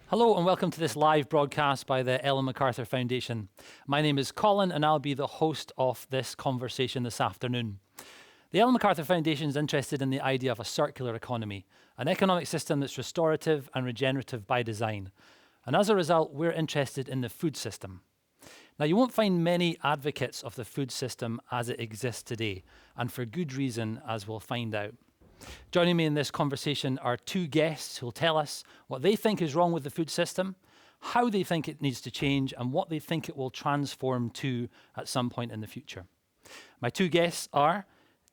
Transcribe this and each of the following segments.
Hello and welcome to this live broadcast by the Ellen MacArthur Foundation. My name is Colin and I'll be the host of this conversation this afternoon. The Ellen MacArthur Foundation is interested in the idea of a circular economy, an economic system that's restorative and regenerative by design. And as a result, we're interested in the food system. Now, you won't find many advocates of the food system as it exists today, and for good reason, as we'll find out. Joining me in this conversation are two guests who'll tell us what they think is wrong with the food system, how they think it needs to change, and what they think it will transform to at some point in the future. My two guests are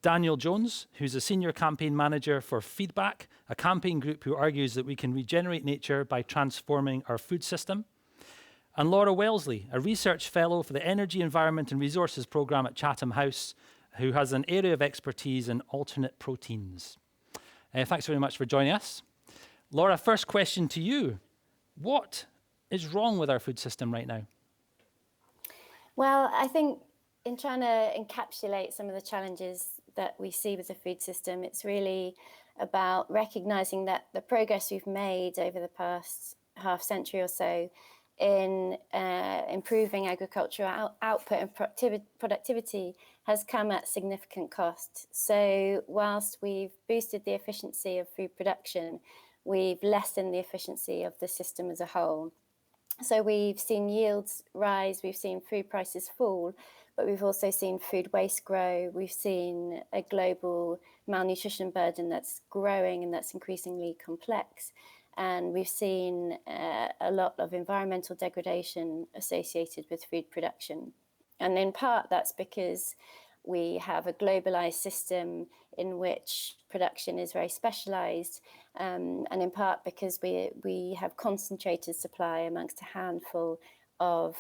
Daniel Jones, who's a senior campaign manager for Feedback, a campaign group who argues that we can regenerate nature by transforming our food system, and Laura Wellesley, a research fellow for the Energy, Environment and Resources Programme at Chatham House, who has an area of expertise in alternate proteins. Thanks very much for joining us. Laura, first question to you. What is wrong with our food system right now? Well, I think in trying to encapsulate some of the challenges that we see with the food system, it's really about recognizing that the progress we've made over the past half century or so in improving agricultural output and productivity has come at significant cost. So whilst we've boosted the efficiency of food production, we've lessened the efficiency of the system as a whole. So we've seen yields rise, we've seen food prices fall, but we've also seen food waste grow. We've seen a global malnutrition burden that's growing and that's increasingly complex. And we've seen a lot of environmental degradation associated with food production. And in part, that's because we have a globalized system in which production is very specialized, and in part because we have concentrated supply amongst a handful of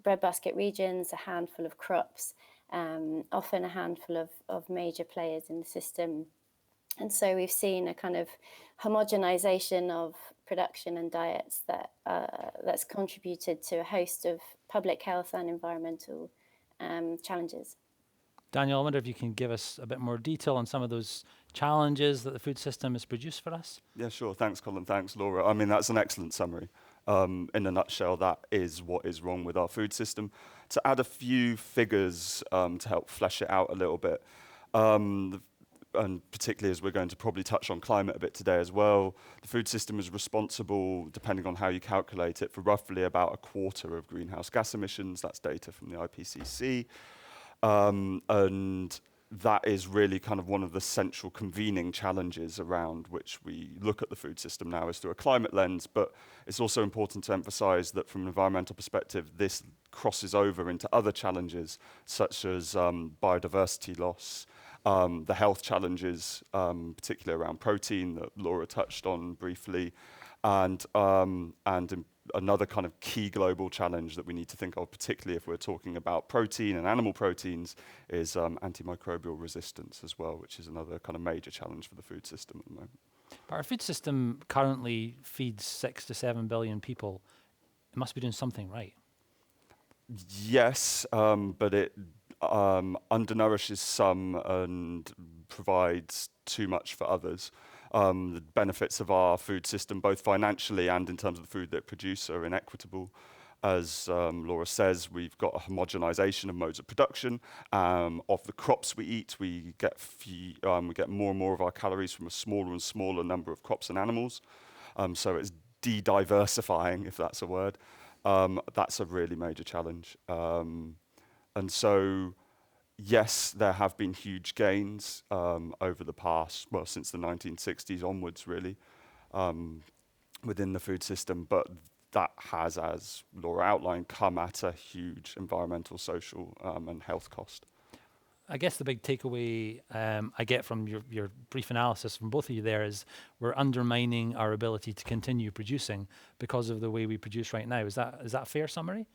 breadbasket regions, a handful of crops, often a handful of major players in the system. And so we've seen a kind of homogenization of production and diets that's contributed to a host of public health and environmental challenges. Daniel, I wonder if you can give us a bit more detail on some of those challenges that the food system has produced for us? Yeah, sure. Thanks, Colin. Thanks, Laura. I mean, that's an excellent summary. In a nutshell, that is what is wrong with our food system. To add a few figures to help flesh it out a little bit, and particularly as we're going to probably touch on climate a bit today as well, the food system is responsible, depending on how you calculate it, for roughly about a quarter of greenhouse gas emissions. That's data from the IPCC. And that is really kind of one of the central convening challenges around which we look at the food system now is through a climate lens, but it's also important to emphasize that from an environmental perspective, this crosses over into other challenges such as biodiversity loss, the health challenges, particularly around protein that Laura touched on briefly, and another kind of key global challenge that we need to think of, particularly if we're talking about protein and animal proteins, is antimicrobial resistance as well, which is another kind of major challenge for the food system at the moment. Our food system currently feeds 6 to 7 billion people. It must be doing something right. Yes, but it undernourishes some and provides too much for others. The benefits of our food system, both financially and in terms of the food that it produces, are inequitable. As Laura says, we've got a homogenization of modes of production. Of the crops we eat, we get more and more of our calories from a smaller and smaller number of crops and animals. So it's de-diversifying, if that's a word. That's a really major challenge. And so, yes, there have been huge gains over the past, well, since the 1960s onwards, really, within the food system. But that has, as Laura outlined, come at a huge environmental, social, and health cost. I guess the big takeaway I get from your brief analysis from both of you there is we're undermining our ability to continue producing because of the way we produce right now. Is that a fair summary?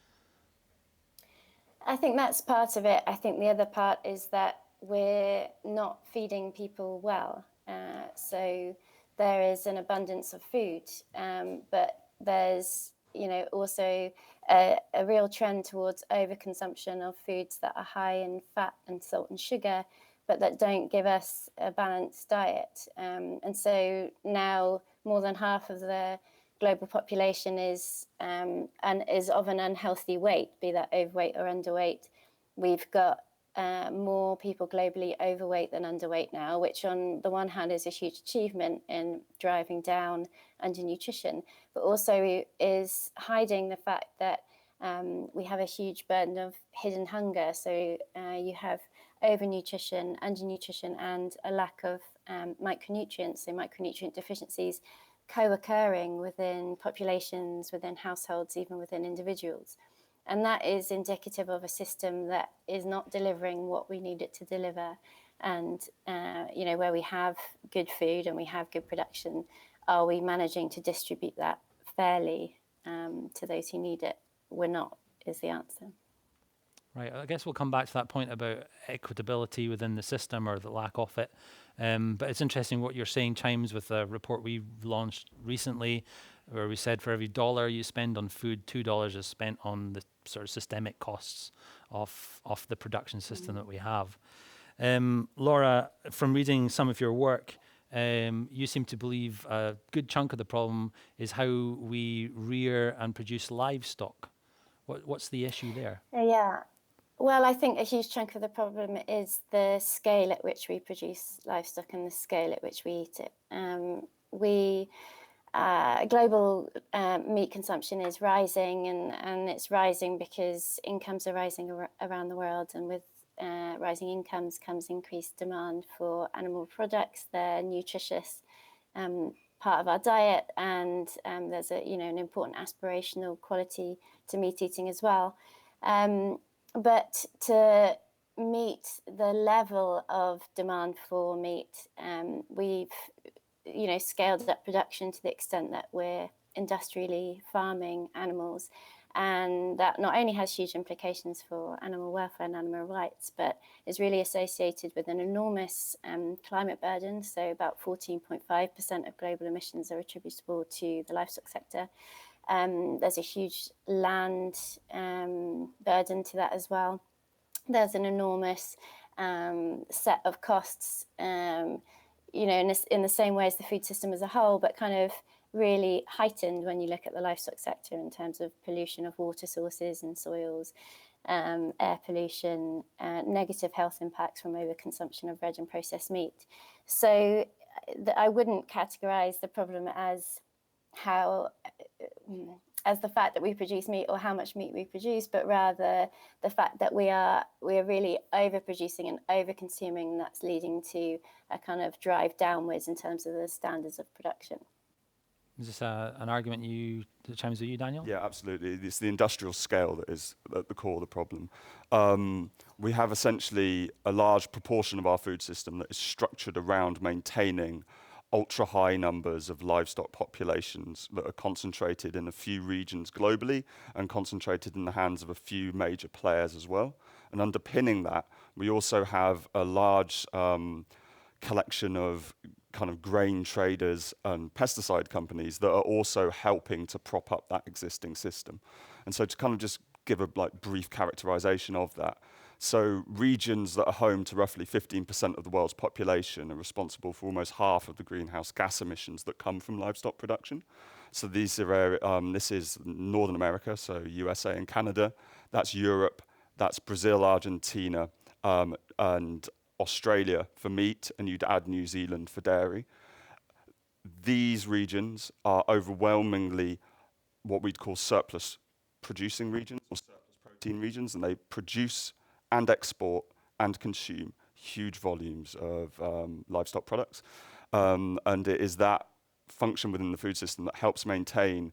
I think that's part of it. I think the other part is that we're not feeding people well. So there is an abundance of food, but there's also a real trend towards overconsumption of foods that are high in fat and salt and sugar, but that don't give us a balanced diet. And so now more than half of the global population is of an unhealthy weight, be that overweight or underweight. We've got more people globally overweight than underweight now, which on the one hand is a huge achievement in driving down undernutrition, but also is hiding the fact that we have a huge burden of hidden hunger. So you have overnutrition, undernutrition, and a lack of micronutrients, so micronutrient deficiencies co-occurring within populations, within households, even within individuals. And that is indicative of a system that is not delivering what we need it to deliver. And, where we have good food and we have good production, are we managing to distribute that fairly to those who need it? We're not, is the answer. Right. I guess we'll come back to that point about equitability within the system or the lack of it. But it's interesting what you're saying chimes with a report we launched recently where we said for every dollar you spend on food, $2 is spent on the sort of systemic costs of the production system that we have. Laura, from reading some of your work, you seem to believe a good chunk of the problem is how we rear and produce livestock. What's the issue there? Yeah. Well, I think a huge chunk of the problem is the scale at which we produce livestock and the scale at which we eat it. Global meat consumption is rising, and it's rising because incomes are rising around the world, and with rising incomes comes increased demand for animal products. They're nutritious part of our diet, and there's an important aspirational quality to meat eating as well. But to meet the level of demand for meat, we've scaled up production to the extent that we're industrially farming animals, and that not only has huge implications for animal welfare and animal rights, but is really associated with an enormous climate burden. So about 14.5% of global emissions are attributable to the livestock sector. There's a huge land burden to that as well. There's an enormous set of costs, in the same way as the food system as a whole, but kind of really heightened when you look at the livestock sector in terms of pollution of water sources and soils, air pollution, negative health impacts from overconsumption of red and processed meat. So I wouldn't categorize the problem as the fact that we produce meat or how much meat we produce, but rather the fact that we are really overproducing and overconsuming, and that's leading to a kind of drive downwards in terms of the standards of production. Is this an argument that chimes with you, Daniel? Yeah, absolutely. It's the industrial scale that is at the core of the problem. We have essentially a large proportion of our food system that is structured around maintaining ultra-high numbers of livestock populations that are concentrated in a few regions globally and concentrated in the hands of a few major players as well. And underpinning that, we also have a large collection of kind of grain traders and pesticide companies that are also helping to prop up that existing system. And so to kind of just give a brief characterization of that. So regions that are home to roughly 15% of the world's population are responsible for almost half of the greenhouse gas emissions that come from livestock production. So these are this is Northern America, so USA and Canada. That's Europe, that's Brazil, Argentina, and Australia for meat, and you'd add New Zealand for dairy. These regions are overwhelmingly what we'd call surplus producing regions or surplus protein regions, and they produce and export and consume huge volumes of livestock products. And it is that function within the food system that helps maintain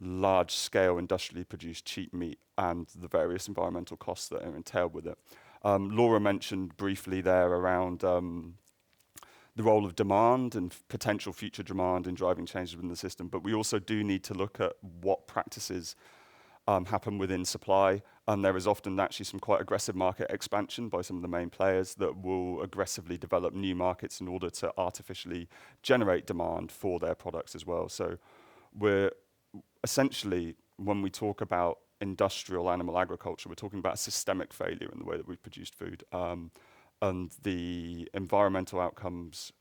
large-scale industrially produced cheap meat and the various environmental costs that are entailed with it. Laura mentioned briefly there around the role of demand and potential future demand in driving changes within the system, but we also do need to look at what practices happen within supply, and there is often actually some quite aggressive market expansion by some of the main players that will aggressively develop new markets in order to artificially generate demand for their products as well. So we're essentially, when we talk about industrial animal agriculture, we're talking about systemic failure in the way that we've produced food. And the environmental outcomes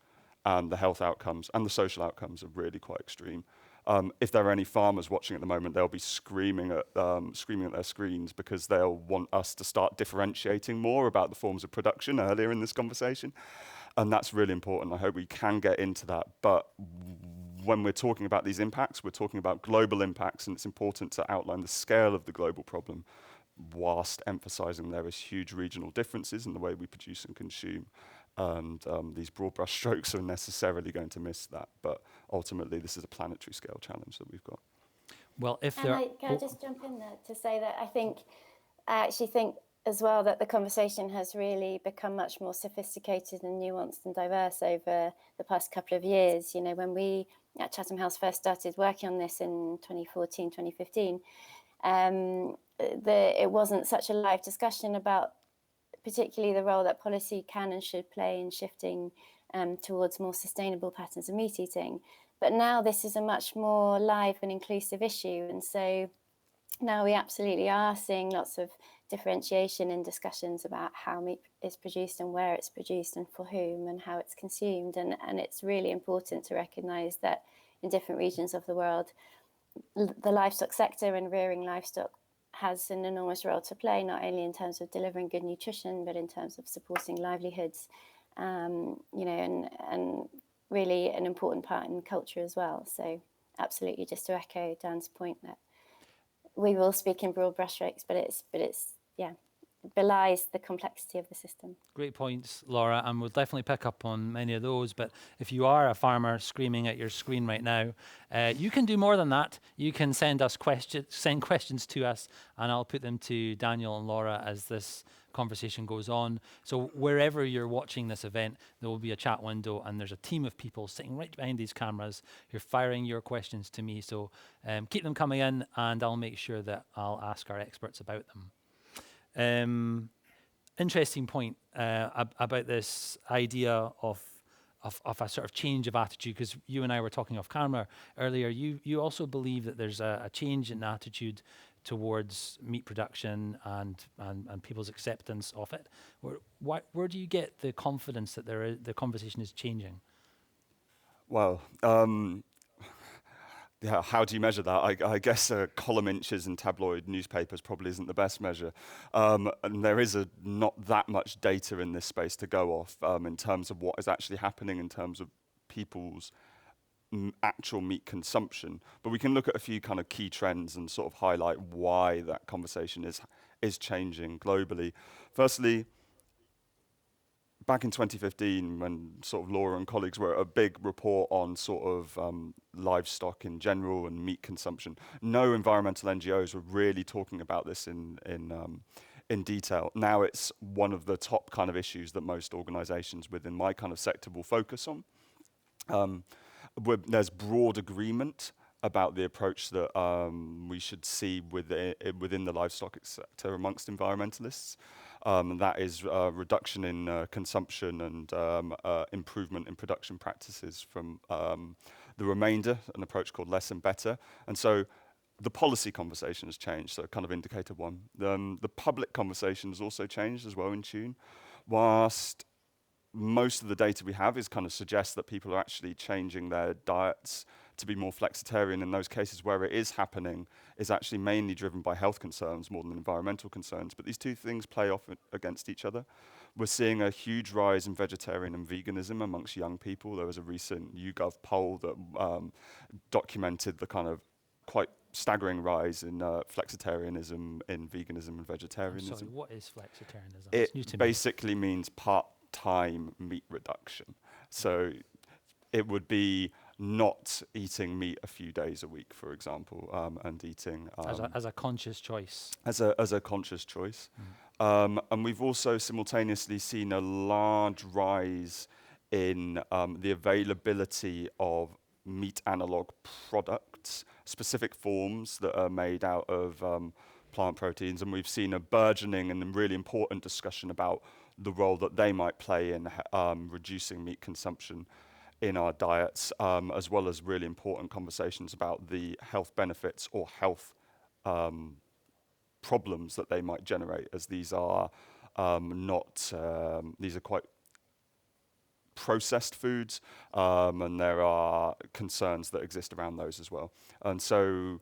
and the health outcomes and the social outcomes are really quite extreme. If there are any farmers watching at the moment, they'll be screaming at their screens because they'll want us to start differentiating more about the forms of production earlier in this conversation. And that's really important. I hope we can get into that. But when we're talking about these impacts, we're talking about global impacts, and it's important to outline the scale of the global problem, whilst emphasizing there is huge regional differences in the way we produce and consume. And these broad brush strokes are necessarily going to miss that. But ultimately, this is a planetary scale challenge that we've got. Well, if and there can I just jump in there to say that I actually think as well that the conversation has really become much more sophisticated and nuanced and diverse over the past couple of years. You know, when we at Chatham House first started working on this in 2014, 2015, it wasn't such a live discussion about particularly the role that policy can and should play in shifting towards more sustainable patterns of meat eating. But now this is a much more live and inclusive issue. And so now we absolutely are seeing lots of differentiation in discussions about how meat is produced and where it's produced and for whom and how it's consumed. And it's really important to recognise that in different regions of the world, the livestock sector and rearing livestock has an enormous role to play, not only in terms of delivering good nutrition, but in terms of supporting livelihoods, you know, and really an important part in culture as well. So absolutely, just to echo Dan's point that we will speak in broad brushstrokes, but it's belies the complexity of the system. Great points, Laura, and we'll definitely pick up on many of those. But if you are a farmer screaming at your screen right now, you can do more than that. You can send questions to us, and I'll put them to Daniel and Laura as this conversation goes on. So wherever you're watching this event, there will be a chat window, and there's a team of people sitting right behind these cameras who are firing your questions to me. So keep them coming in, and I'll make sure that I'll ask our experts about them. Interesting point about this idea of a sort of change of attitude, because you and I were talking off camera earlier. You also believe that there's a change in attitude towards meat production and people's acceptance of it. Where do you get the confidence that the conversation is changing? Well, yeah, how do you measure that? I guess column inches in tabloid newspapers probably isn't the best measure. And there is not that much data in this space to go off in terms of what is actually happening in terms of people's actual meat consumption. But we can look at a few kind of key trends and sort of highlight why that conversation is changing globally. Firstly, back in 2015, when sort of Laura and colleagues wrote a big report on sort of livestock in general and meat consumption, no environmental NGOs were really talking about this in detail. Now it's one of the top kind of issues that most organisations within my kind of sector will focus on. There's broad agreement about the approach that we should see within the livestock sector amongst environmentalists. That is reduction in consumption and improvement in production practices from the remainder, an approach called less and better. And so the policy conversation has changed, so kind of indicator one. The public conversation has also changed as well in tune. Whilst most of the data we have is kind of suggests that people are actually changing their diets to be more flexitarian. In those cases where it is happening is actually mainly driven by health concerns more than environmental concerns. But these two things play off against each other. We're seeing a huge rise in vegetarian and veganism amongst young people. There was a recent YouGov poll that documented the kind of quite staggering rise in flexitarianism, in veganism and vegetarianism. I'm sorry, what is flexitarianism? It It's new to basically means part-time meat reduction. So it would be not eating meat a few days a week, for example, and eating as a conscious choice. As a conscious choice. And we've also simultaneously seen a large rise in the availability of meat analog products, specific forms that are made out of plant proteins. And we've seen a burgeoning and really important discussion about the role that they might play in reducing meat consumption in our diets, as well as really important conversations about the health benefits or health problems that they might generate, as these are these are quite processed foods, and there are concerns that exist around those as well. And so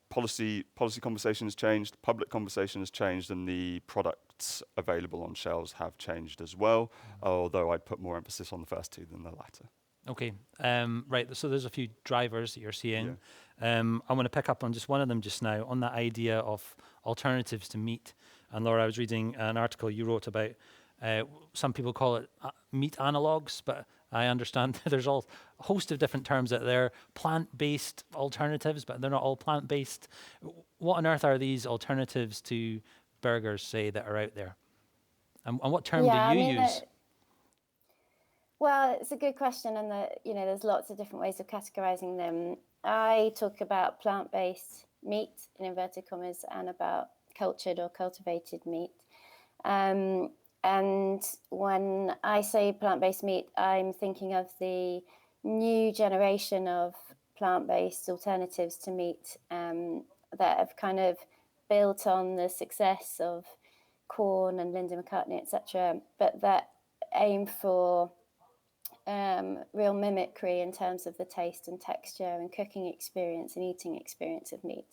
policy conversation has changed, public conversation has changed, and the products available on shelves have changed as well, although I'd put more emphasis on the first two than the latter. Okay, right, so there's a few drivers that you're seeing. Yeah. I want to pick up on just one of them just now, on that idea of alternatives to meat. And Laura, I was reading an article you wrote about, some people call it meat analogues, but I understand there's a host of different terms out there, plant-based alternatives, but they're not all plant-based. What on earth are these alternatives to burgers, say, that are out there? And what term do you use? Well, it's a good question, and there's lots of different ways of categorizing them. I talk about plant-based meat in inverted commas and about cultured or cultivated meat. And when I say plant-based meat, I'm thinking of the new generation of plant-based alternatives to meat that have kind of built on the success of Corn and Linda McCartney, etc., but that aim for real mimicry in terms of the taste and texture and cooking experience and eating experience of meat.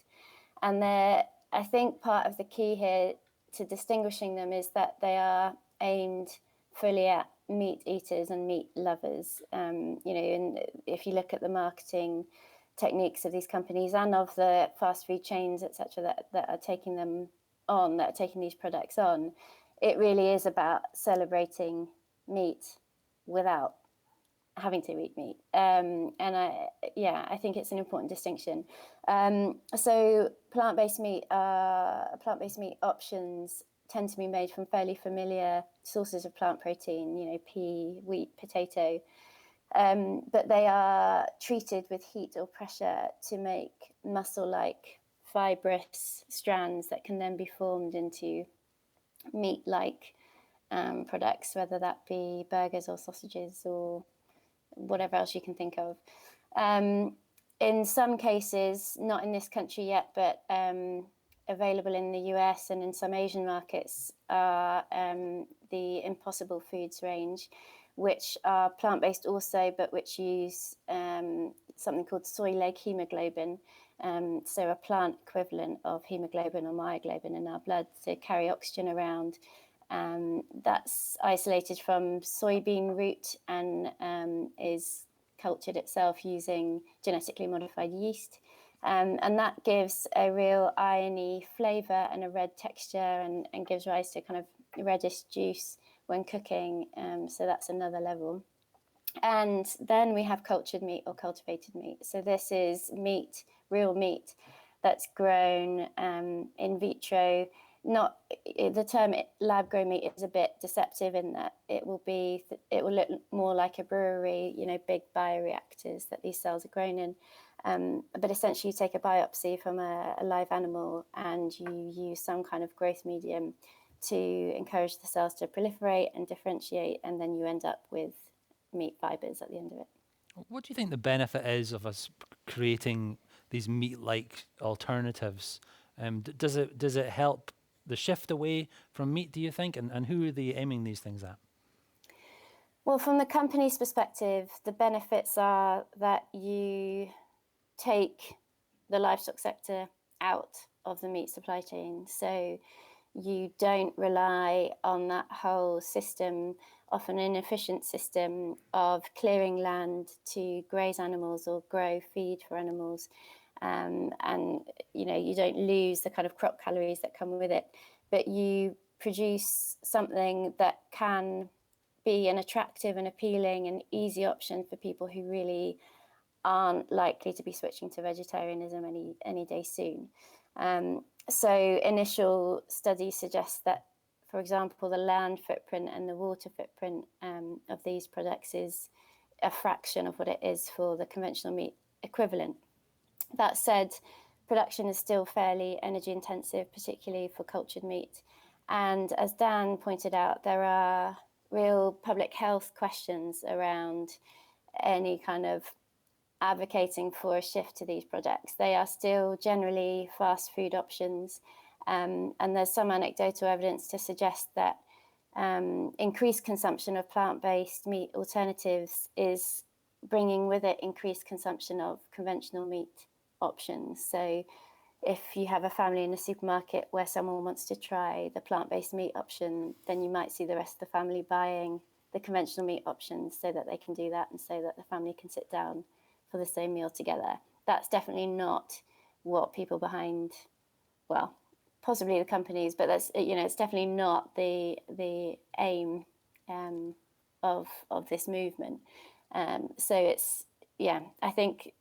And I think part of the key here to distinguishing them is that they are aimed fully at meat eaters and meat lovers. And if you look at the marketing techniques of these companies and of the fast food chains, etc., that are taking them on, that are taking these products on, it really is about celebrating meat without having to eat meat. And I think it's an important distinction. So plant-based meat options tend to be made from fairly familiar sources of plant protein, pea, wheat, potato, but they are treated with heat or pressure to make muscle-like fibrous strands that can then be formed into meat-like products, whether that be burgers or sausages or whatever else you can think of. In some cases, not in this country yet, but available in the US and in some Asian markets, are the Impossible Foods range, which are plant-based also, but which use something called soy leg hemoglobin, so a plant equivalent of hemoglobin or myoglobin in our blood to carry oxygen around. That's isolated from soybean root and is cultured itself using genetically modified yeast. And that gives a real irony flavour and a red texture and gives rise to kind of reddish juice when cooking. So that's another level. And then we have cultured meat or cultivated meat. So this is meat, real meat, that's grown in vitro. Not the term lab grown meat is a bit deceptive in that it will look more like a brewery, big bioreactors that these cells are grown in. But essentially, you take a biopsy from a live animal and you use some kind of growth medium to encourage the cells to proliferate and differentiate, and then you end up with meat fibers at the end of it. What do you think the benefit is of us creating these meat-like alternatives? Does it help the shift away from meat, do you think? And who are they aiming these things at? Well, from the company's perspective, the benefits are that you take the livestock sector out of the meat supply chain. So you don't rely on that whole system, often an inefficient system of clearing land to graze animals or grow feed for animals. And you don't lose the kind of crop calories that come with it, but you produce something that can be an attractive and appealing and easy option for people who really aren't likely to be switching to vegetarianism any day soon. So initial studies suggest that, for example, the land footprint and the water footprint of these products is a fraction of what it is for the conventional meat equivalent. That said, production is still fairly energy intensive, particularly for cultured meat. And as Dan pointed out, there are real public health questions around any kind of advocating for a shift to these products. They are still generally fast food options, and there's some anecdotal evidence to suggest that increased consumption of plant-based meat alternatives is bringing with it increased consumption of conventional meat options. So if you have a family in a supermarket where someone wants to try the plant-based meat option, then you might see the rest of the family buying the conventional meat options so that they can do that and so that the family can sit down for the same meal together. That's definitely not what people behind, well, possibly the companies, but that's, it's definitely not the aim of this movement. So it's, I think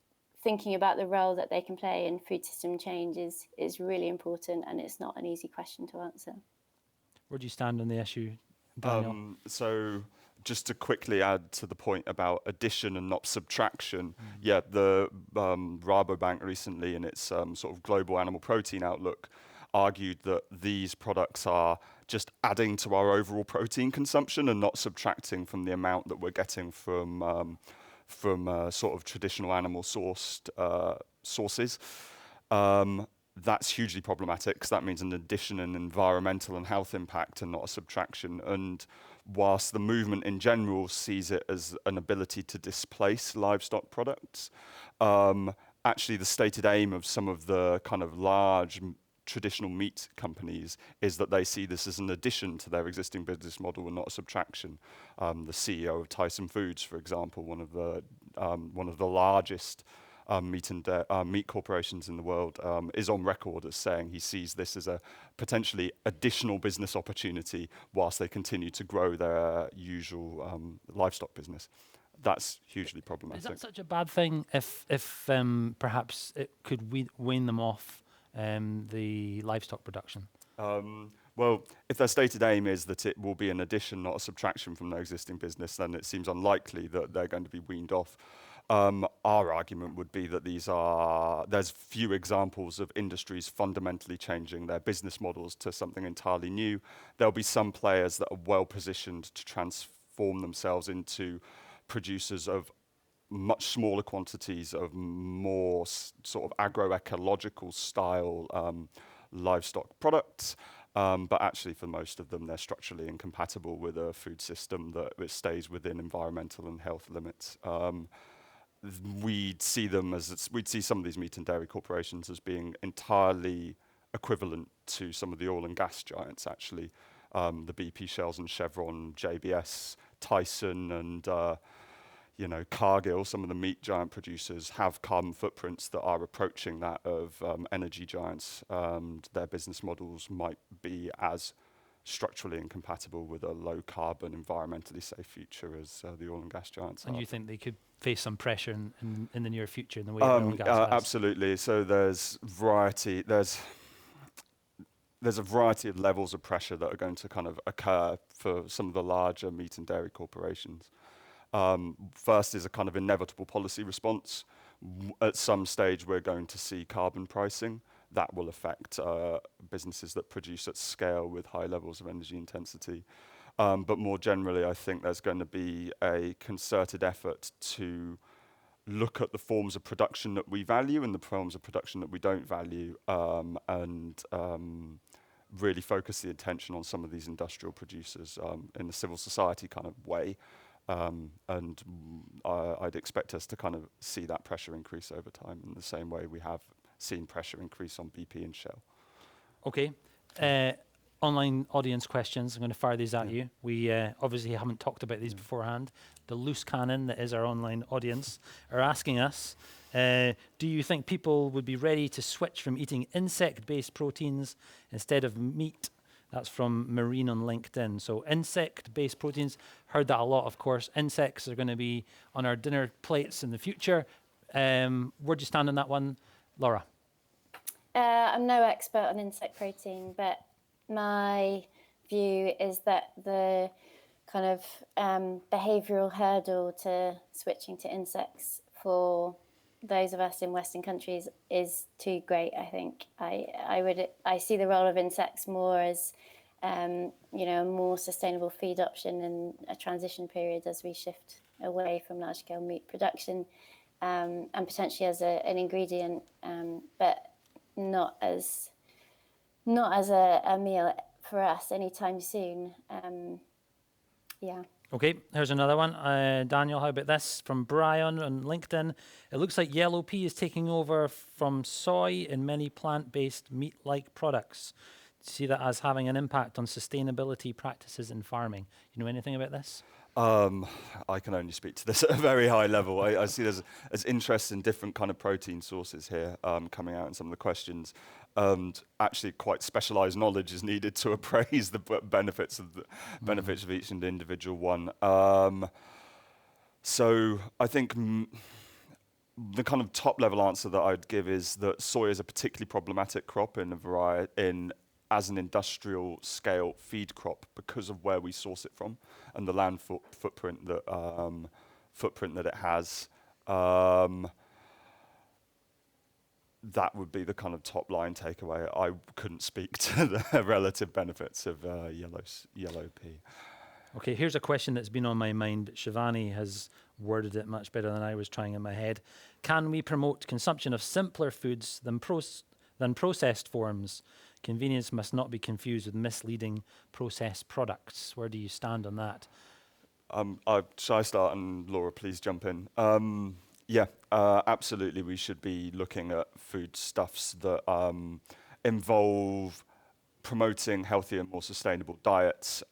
thinking about the role that they can play in food system change is really important, and it's not an easy question to answer. Where do you stand on the issue, Daniel? So just to quickly add to the point about addition and not subtraction, the Rabobank recently in its sort of global animal protein outlook argued that these products are just adding to our overall protein consumption and not subtracting from the amount that we're getting from sort of traditional animal sourced sources. That's hugely problematic because that means an addition in environmental and health impact and not a subtraction. And whilst the movement in general sees it as an ability to displace livestock products, actually the stated aim of some of the kind of large traditional meat companies is that they see this as an addition to their existing business model and not a subtraction. The CEO of Tyson Foods, for example, one of the largest meat corporations in the world, is on record as saying he sees this as a potentially additional business opportunity whilst they continue to grow their usual livestock business. That's hugely problematic. Is that such a bad thing if perhaps it could wean them off the livestock production? Well, if their stated aim is that it will be an addition, not a subtraction from their existing business, then it seems unlikely that they're going to be weaned off. Our argument would be that there's few examples of industries fundamentally changing their business models to something entirely new. There'll be some players that are well positioned to transform themselves into producers of much smaller quantities of more sort of agroecological style livestock products. But actually for most of them, they're structurally incompatible with a food system that stays within environmental and health limits. We'd see some of these meat and dairy corporations as being entirely equivalent to some of the oil and gas giants, actually. The BP, Shells and Chevron, JBS, Tyson and Cargill, some of the meat giant producers, have carbon footprints that are approaching that of energy giants. Their business models might be as structurally incompatible with a low carbon, environmentally safe future as the oil and gas giants And are. you think they could face some pressure in the near future in the way that oil and gas has? Absolutely. So there's variety. There's a variety of levels of pressure that are going to kind of occur for some of the larger meat and dairy corporations. First is a kind of inevitable policy response. At some stage, we're going to see carbon pricing. That will affect businesses that produce at scale with high levels of energy intensity. But more generally, I think there's going to be a concerted effort to look at the forms of production that we value and the forms of production that we don't value, and really focus the attention on some of these industrial producers in a civil society kind of way. And I'd expect us to kind of see that pressure increase over time in the same way we have seen pressure increase on BP and Shell. Okay. Online audience questions. I'm going to fire these at you. We obviously haven't talked about these beforehand. The loose cannon that is our online audience are asking us, do you think people would be ready to switch from eating insect-based proteins instead of meat? That's from Marine on LinkedIn. So insect-based proteins, heard that a lot, of course. Insects are going to be on our dinner plates in the future. Where do you stand on that one, Laura? I'm no expert on insect protein, but my view is that the kind of behavioural hurdle to switching to insects for those of us in Western countries is too great. I think I see the role of insects more as a more sustainable feed option in a transition period as we shift away from large scale meat production, and potentially as an ingredient, but not as a meal for us anytime soon. Yeah. Okay, here's another one. Daniel, how about this? From Brian on LinkedIn. It looks like yellow pea is taking over from soy in many plant-based meat-like products. Do you see that as having an impact on sustainability practices in farming? You know anything about this? I can only speak to this at a very high level. I see there's interest in different kind of protein sources here coming out in some of the questions. And actually quite specialized knowledge is needed to appraise the benefits of each individual one. So I think the kind of top level answer that I'd give is that soy is a particularly problematic crop as an industrial scale feed crop because of where we source it from and the land footprint that it has. That would be the kind of top line takeaway. I couldn't speak to the relative benefits of yellow pea. Okay, here's a question that's been on my mind. Shivani has worded it much better than I was trying in my head. Can we promote consumption of simpler foods than processed forms? Convenience must not be confused with misleading processed products. Where do you stand on that? Shall I start, and Laura, please jump in? Absolutely. We should be looking at foodstuffs that involve promoting healthier, more sustainable diets.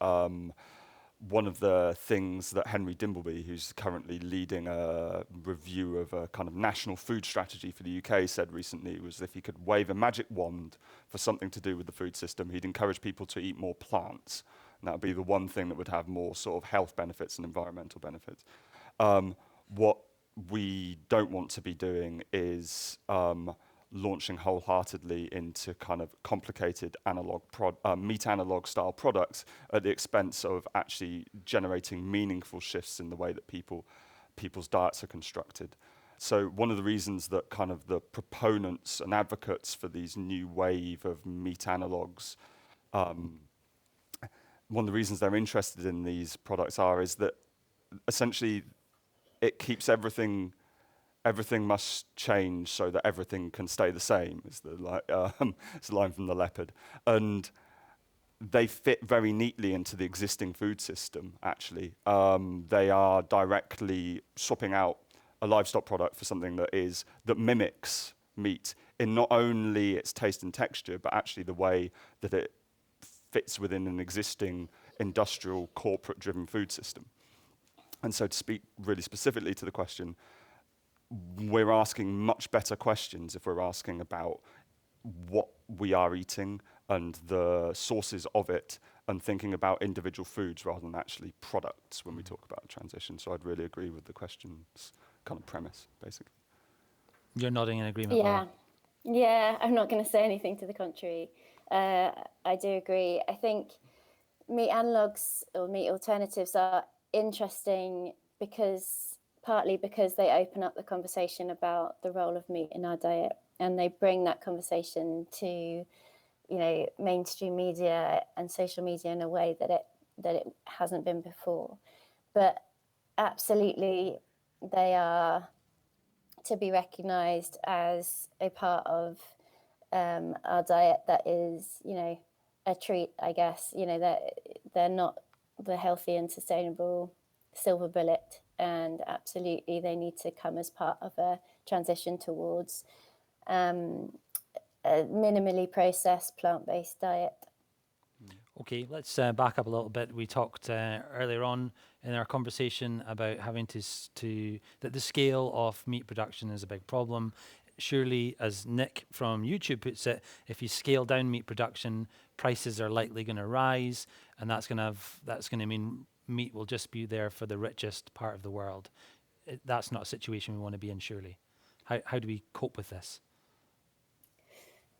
One of the things that Henry Dimbleby, who's currently leading a review of a kind of national food strategy for the UK, said recently was if he could wave a magic wand for something to do with the food system, he'd encourage people to eat more plants. And that would be the one thing that would have more sort of health benefits and environmental benefits. What we don't want to be doing is launching wholeheartedly into kind of complicated meat analog style products at the expense of actually generating meaningful shifts in the way that people's diets are constructed. So one of the reasons that kind of the proponents and advocates for these new wave of meat analogues, one of the reasons they're interested in these products is that essentially it keeps everything must change so that everything can stay the same, is it's a line from The Leopard. And they fit very neatly into the existing food system, actually. They are directly swapping out a livestock product for something that mimics meat in not only its taste and texture, but actually the way that it fits within an existing industrial, corporate-driven food system. And so to speak really specifically to the question, we're asking much better questions if we're asking about what we are eating and the sources of it, and thinking about individual foods rather than actually products when we talk about transition. So I'd really agree with the question's kind of premise, basically. You're nodding in agreement, Yeah. Laura. Yeah, I'm not going to say anything to the contrary. I do agree. I think meat analogues or meat alternatives are interesting partly because they open up the conversation about the role of meat in our diet, and they bring that conversation to, mainstream media and social media in a way that it hasn't been before. But absolutely, they are to be recognised as a part of our diet that is, a treat, I guess. That they're not the healthy and sustainable silver bullet, and absolutely they need to come as part of a transition towards a minimally processed plant-based diet. Okay, let's back up a little bit. We talked earlier on in our conversation about having that the scale of meat production is a big problem. Surely, as Nick from YouTube puts it, if you scale down meat production, prices are likely going to rise, and that's going to mean meat will just be there for the richest part of the world. That's not a situation we want to be in, surely. How do we cope with this?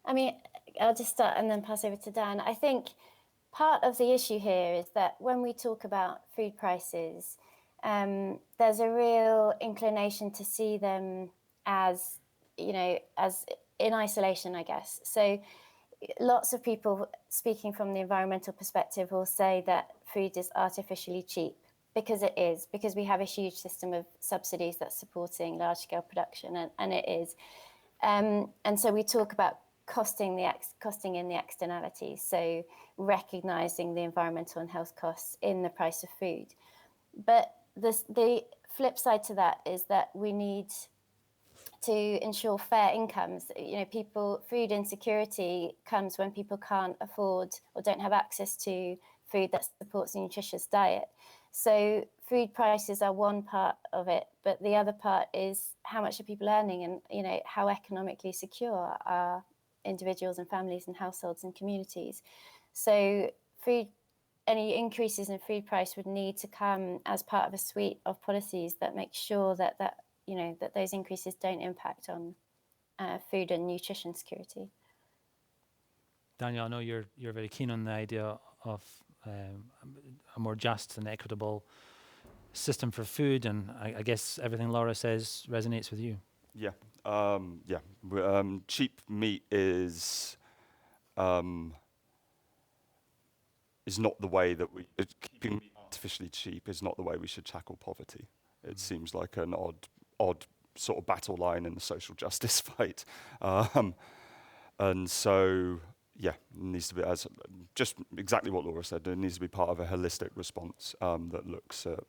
I mean, I'll just start and then pass over to Dan. I think part of the issue here is that when we talk about food prices, there's a real inclination to see them as, as in isolation, I guess. So lots of people speaking from the environmental perspective will say that food is artificially cheap, because it is, because we have a huge system of subsidies that's supporting large-scale production, and it is. And so we talk about costing in the externalities, so recognizing the environmental and health costs in the price of food. But the flip side to that is that we need to ensure fair incomes. Food insecurity comes when people can't afford or don't have access to food that supports a nutritious diet. So food prices are one part of it, but the other part is how much are people earning, and how economically secure are individuals and families and households and communities. So any increases in food price would need to come as part of a suite of policies that make sure that those increases don't impact on food and nutrition security. Daniel, I know you're very keen on the idea of a more just and equitable system for food, and I guess everything Laura says resonates with you. Yeah, cheap meat is not the way that keeping meat artificially cheap is not the way we should tackle poverty. It seems like an odd sort of battle line in the social justice fight, and so yeah, it needs to be, as just exactly what Laura said, it needs to be part of a holistic response that looks at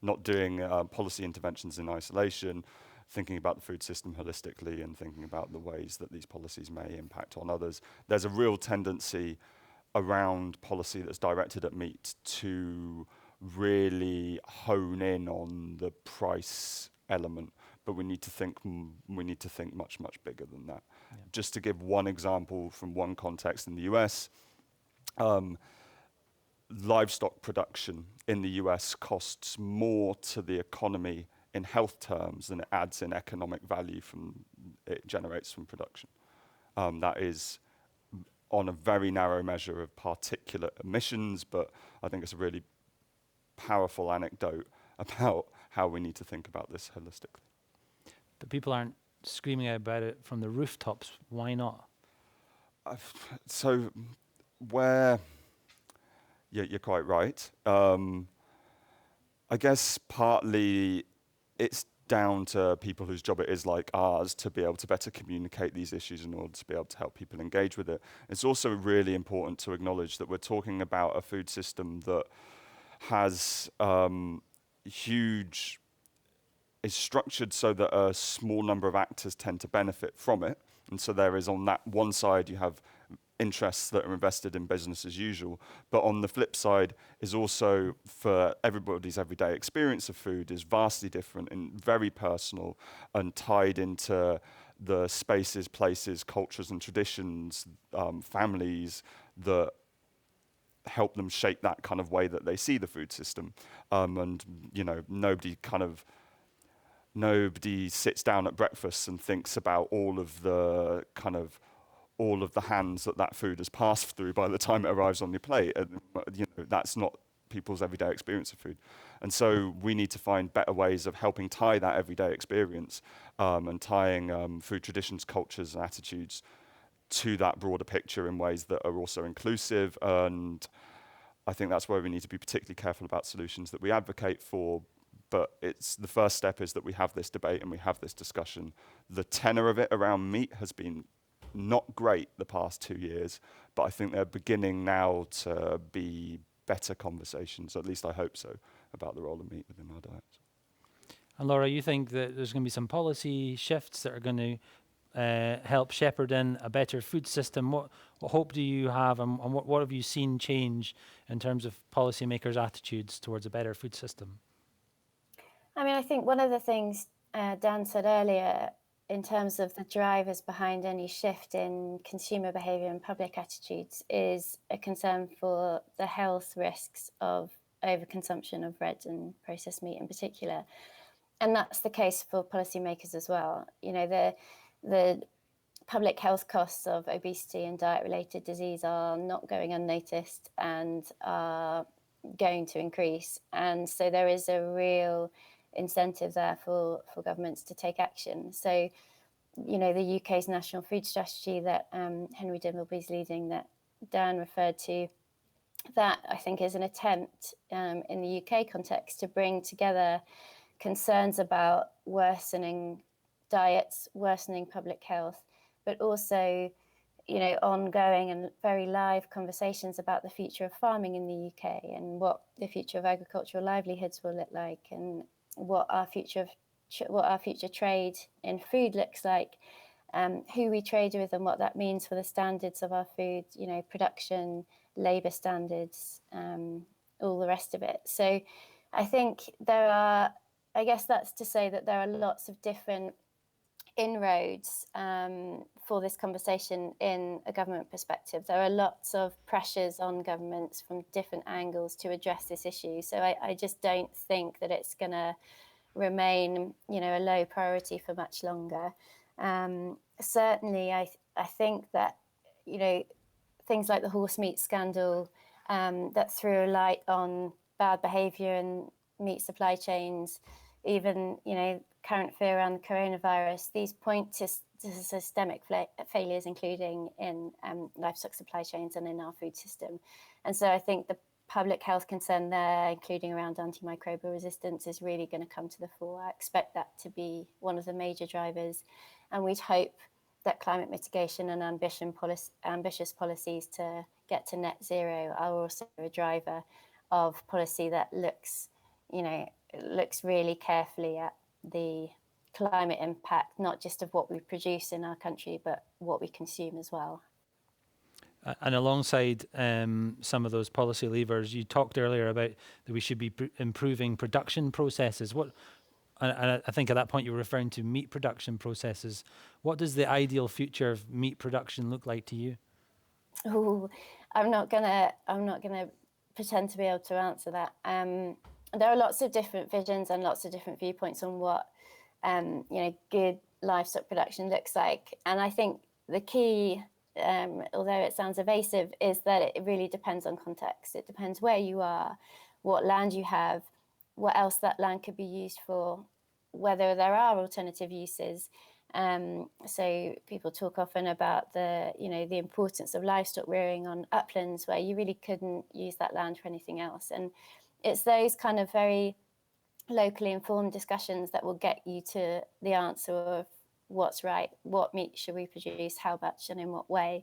not doing policy interventions in isolation, thinking about the food system holistically and thinking about the ways that these policies may impact on others. There's a real tendency around policy that's directed at meat to really hone in on the price element, but we need to think much bigger than that. Yeah. Just to give one example from one context in the US, livestock production in the US costs more to the economy in health terms than it adds in economic value it generates from production. That is on a very narrow measure of particulate emissions, but I think it's a really powerful anecdote about how we need to think about this holistically. But people aren't screaming about it from the rooftops. Why not? You're quite right. I guess partly it's down to people whose job it is, like ours, to be able to better communicate these issues in order to be able to help people engage with it. It's also really important to acknowledge that we're talking about a food system that has is structured so that a small number of actors tend to benefit from it. And so there is, on that one side, you have interests that are invested in business as usual. But on the flip side is also, for everybody's everyday experience of food, is vastly different and very personal and tied into the spaces, places, cultures and traditions, families that help them shape that kind of way that they see the food system. And nobody sits down at breakfast and thinks about all of the hands that food has passed through by the time it arrives on your plate. That's not people's everyday experience of food. And so we need to find better ways of helping tie that everyday experience and tying food traditions, cultures, and attitudes to that broader picture in ways that are also inclusive. And I think that's where we need to be particularly careful about solutions that we advocate for. But the first step is that we have this debate and we have this discussion. The tenor of it around meat has been not great the past 2 years, but I think they're beginning now to be better conversations, at least I hope so, about the role of meat within our diets. And Laura, you think that there's going to be some policy shifts that are going to help shepherd in a better food system? What hope do you have, and what have you seen change in terms of policymakers' attitudes towards a better food system? I mean, I think one of the things Dan said earlier in terms of the drivers behind any shift in consumer behaviour and public attitudes is a concern for the health risks of overconsumption of red and processed meat in particular. And that's the case for policymakers as well. The public health costs of obesity and diet-related disease are not going unnoticed and are going to increase. And so there is a real incentive there for governments to take action. So, the UK's National Food Strategy that Henry Dimbleby's leading, that Dan referred to, that I think is an attempt in the UK context to bring together concerns about worsening diets, worsening public health, but also, ongoing and very live conversations about the future of farming in the UK and what the future of agricultural livelihoods will look like, and what our future trade in food looks like, who we trade with, and what that means for the standards of our food, production, labour standards, all the rest of it. So I think I guess that's to say that there are lots of different inroads for this conversation in a government perspective. There are lots of pressures on governments from different angles to address this issue. So I just don't think that it's going to remain, a low priority for much longer. Certainly, I think that, things like the horse meat scandal that threw a light on bad behaviour in meat supply chains, even, current fear around the coronavirus, these point to systemic failures, including in livestock supply chains and in our food system. And so I think the public health concern there, including around antimicrobial resistance, is really going to come to the fore. I expect that to be one of the major drivers. And we'd hope that climate mitigation and ambitious policies to get to net zero are also a driver of policy that looks really carefully at the climate impact, not just of what we produce in our country, but what we consume as well. And alongside some of those policy levers, you talked earlier about that we should be improving production processes. And I think at that point you were referring to meat production processes. What does the ideal future of meat production look like to you? Oh, I'm not gonna pretend to be able to answer that. There are lots of different visions and lots of different viewpoints on what good livestock production looks like. And I think the key, although it sounds evasive, is that it really depends on context. It depends where you are, what land you have, what else that land could be used for, whether there are alternative uses. So people talk often about the importance of livestock rearing on uplands where you really couldn't use that land for anything else. And it's those kind of very locally informed discussions that will get you to the answer of what's right, what meat should we produce, how much, and in what way.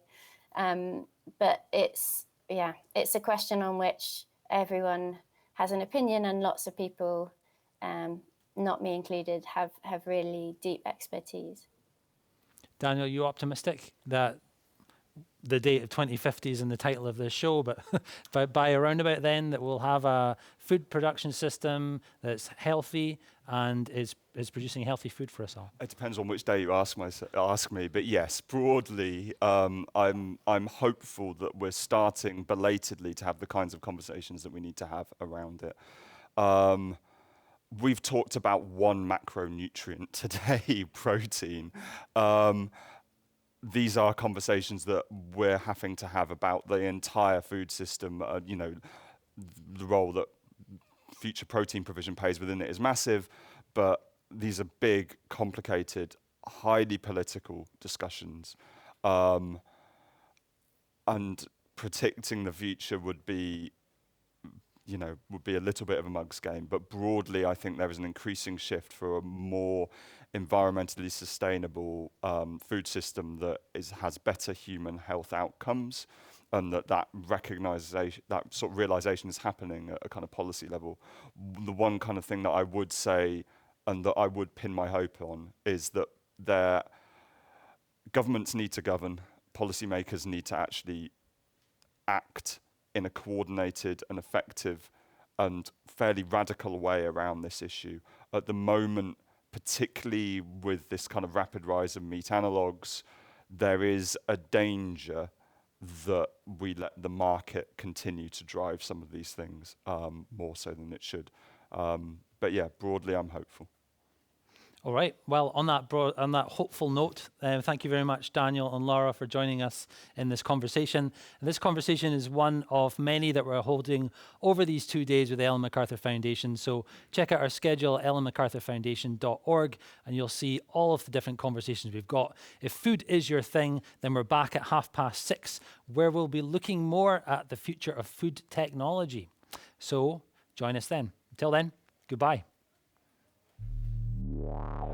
But it's a question on which everyone has an opinion, and lots of people, not me included, have really deep expertise. Daniel, you optimistic that the date of 2050 is in the title of this show, but by around about then that we'll have a food production system that's healthy and is producing healthy food for us all? It depends on which day you ask me, but yes, broadly, I'm hopeful that we're starting belatedly to have the kinds of conversations that we need to have around it. We've talked about one macronutrient today, protein. These are conversations that we're having to have about the entire food system. The role that future protein provision plays within it is massive, but these are big, complicated, highly political discussions. And predicting the future would be a little bit of a mug's game. But broadly, I think there is an increasing shift for a more environmentally sustainable food system that has better human health outcomes, and that sort of realization is happening at a kind of policy level. The one kind of thing that I would say, and that I would pin my hope on, is that governments need to govern, policymakers need to actually act in a coordinated and effective and fairly radical way around this issue. At the moment, particularly with this kind of rapid rise of meat analogues, there is a danger that we let the market continue to drive some of these things more so than it should. But yeah, broadly, I'm hopeful. All right. Well, on that hopeful note, thank you very much, Daniel and Laura, for joining us in this conversation. And this conversation is one of many that we're holding over these 2 days with the Ellen MacArthur Foundation. So check out our schedule, ellenmacarthurfoundation.org, and you'll see all of the different conversations we've got. If food is your thing, then we're back at 6:30, where we'll be looking more at the future of food technology. So join us then. Until then, goodbye. Wow.